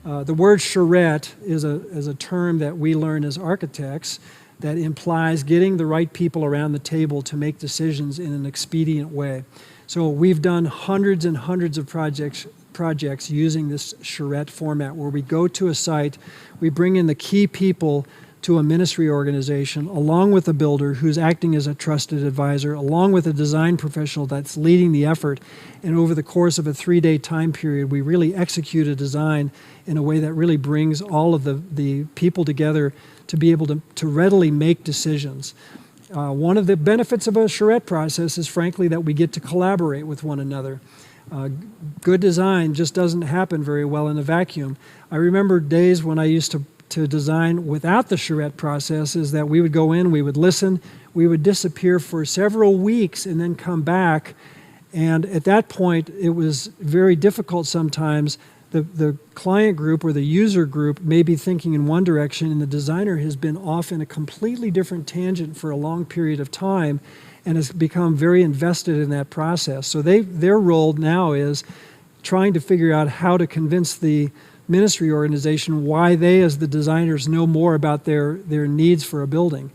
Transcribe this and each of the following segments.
The word charrette is a term that we learn as architects that implies getting the right people around the table to make decisions in an expedient way. So we've done hundreds and hundreds of projects using this charrette format, where we go to a site, we bring in the key people to a ministry organization, along with a builder who's acting as a trusted advisor, along with a design professional that's leading the effort. And over the course of a 3-day time period, we really execute a design in a way that really brings all of the people together to be able to readily make decisions. One of the benefits of a charrette process is, frankly, that we get to collaborate with one another. Good design just doesn't happen very well in a vacuum. I remember days when I used to design without the charrette process, is that we would go in, we would listen, we would disappear for several weeks and then come back. And at that point, it was very difficult sometimes. The client group or the user group may be thinking in one direction, and the designer has been off in a completely different tangent for a long period of time and has become very invested in that process. So their role now is trying to figure out how to convince the ministry organization why they, as the designers, know more about their needs for a building.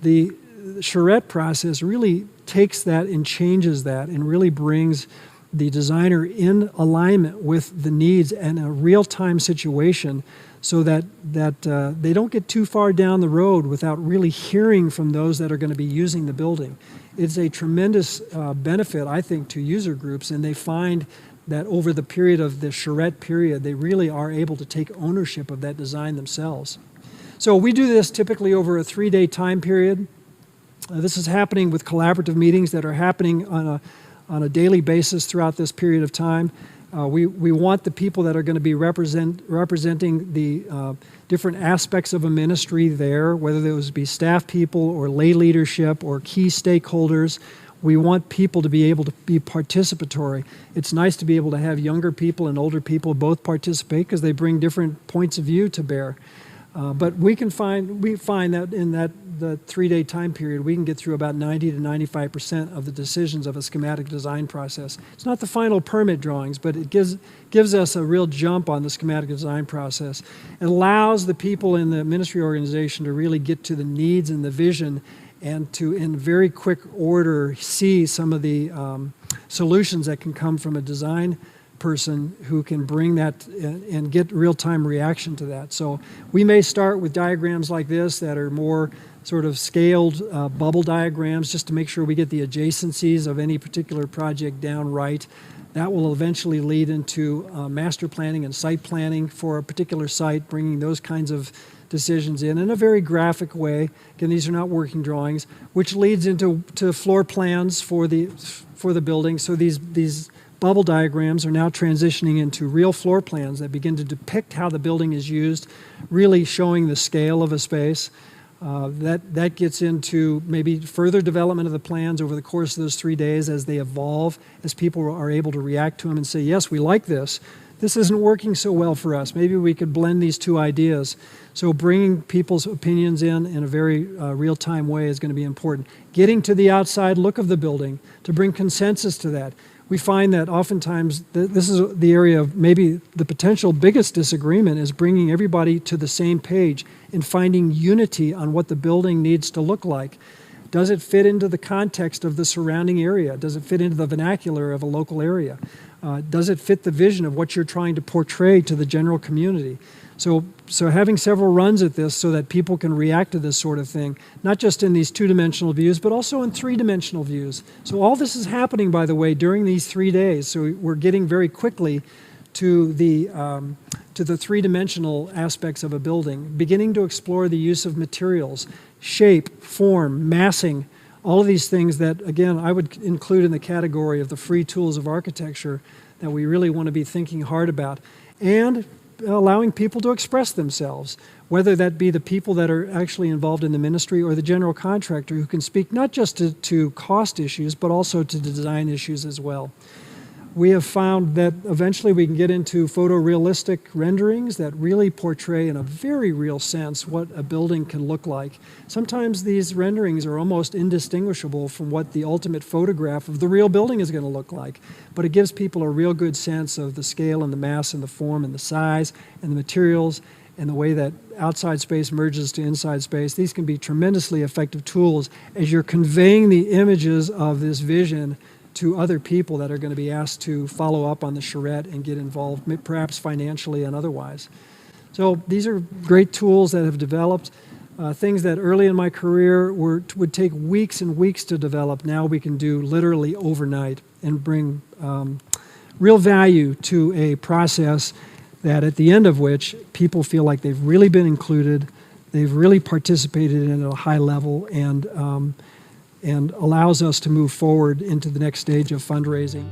The charrette process really takes that and changes that and really brings the designer in alignment with the needs in a real-time situation, so that they don't get too far down the road without really hearing from those that are going to be using the building. It's a tremendous benefit, I think, to user groups, and they find that over the period of the charrette period, they really are able to take ownership of that design themselves. So we do this typically over a 3-day time period. This is happening with collaborative meetings that are happening on a daily basis throughout this period of time. We want the people that are going to be representing the different aspects of a ministry there, whether those be staff people or lay leadership or key stakeholders. We want people to be able to be participatory. It's nice to be able to have younger people and older people both participate, because they bring different points of view to bear. But we find that in the 3-day time period, we can get through about 90 to 95% of the decisions of a schematic design process. It's not the final permit drawings, but it gives us a real jump on the schematic design process. It allows the people in the ministry organization to really get to the needs and the vision, and to, in very quick order, see some of the solutions that can come from a design person who can bring that and get real-time reaction to that. So we may start with diagrams like this that are more sort of scaled bubble diagrams, just to make sure we get the adjacencies of any particular project down right. That will eventually lead into master planning and site planning for a particular site, bringing those kinds of decisions in a very graphic way. Again, these are not working drawings, which leads into floor plans for the building. So these bubble diagrams are now transitioning into real floor plans that begin to depict how the building is used, really showing the scale of a space. That gets into maybe further development of the plans over the course of those 3 days as they evolve, as people are able to react to them and say, yes, we like this. This isn't working so well for us. Maybe we could blend these two ideas. So bringing people's opinions in a very real-time way is going to be important. Getting to the outside look of the building to bring consensus to that. We find that oftentimes this is the area of maybe the potential biggest disagreement, is bringing everybody to the same page and finding unity on what the building needs to look like. Does it fit into the context of the surrounding area? Does it fit into the vernacular of a local area? Does it fit the vision of what you're trying to portray to the general community? So having several runs at this so that people can react to this sort of thing, not just in these 2-dimensional views, but also in 3-dimensional views. So all this is happening, by the way, during these 3 days. So we're getting very quickly to the 3-dimensional aspects of a building, beginning to explore the use of materials, shape, form, massing, all of these things that, again, I would include in the category of the free tools of architecture that we really want to be thinking hard about. And allowing people to express themselves, whether that be the people that are actually involved in the ministry or the general contractor, who can speak not just to cost issues, but also to design issues as well. We have found that eventually we can get into photorealistic renderings that really portray in a very real sense what a building can look like. Sometimes these renderings are almost indistinguishable from what the ultimate photograph of the real building is going to look like. But it gives people a real good sense of the scale and the mass and the form and the size and the materials and the way that outside space merges to inside space. These can be tremendously effective tools as you're conveying the images of this vision to other people that are going to be asked to follow up on the charrette and get involved, perhaps financially and otherwise. So these are great tools that have developed. Things that early in my career would take weeks and weeks to develop, now we can do literally overnight and bring real value to a process that at the end of which people feel like they've really been included, they've really participated in it at a high level, and allows us to move forward into the next stage of fundraising.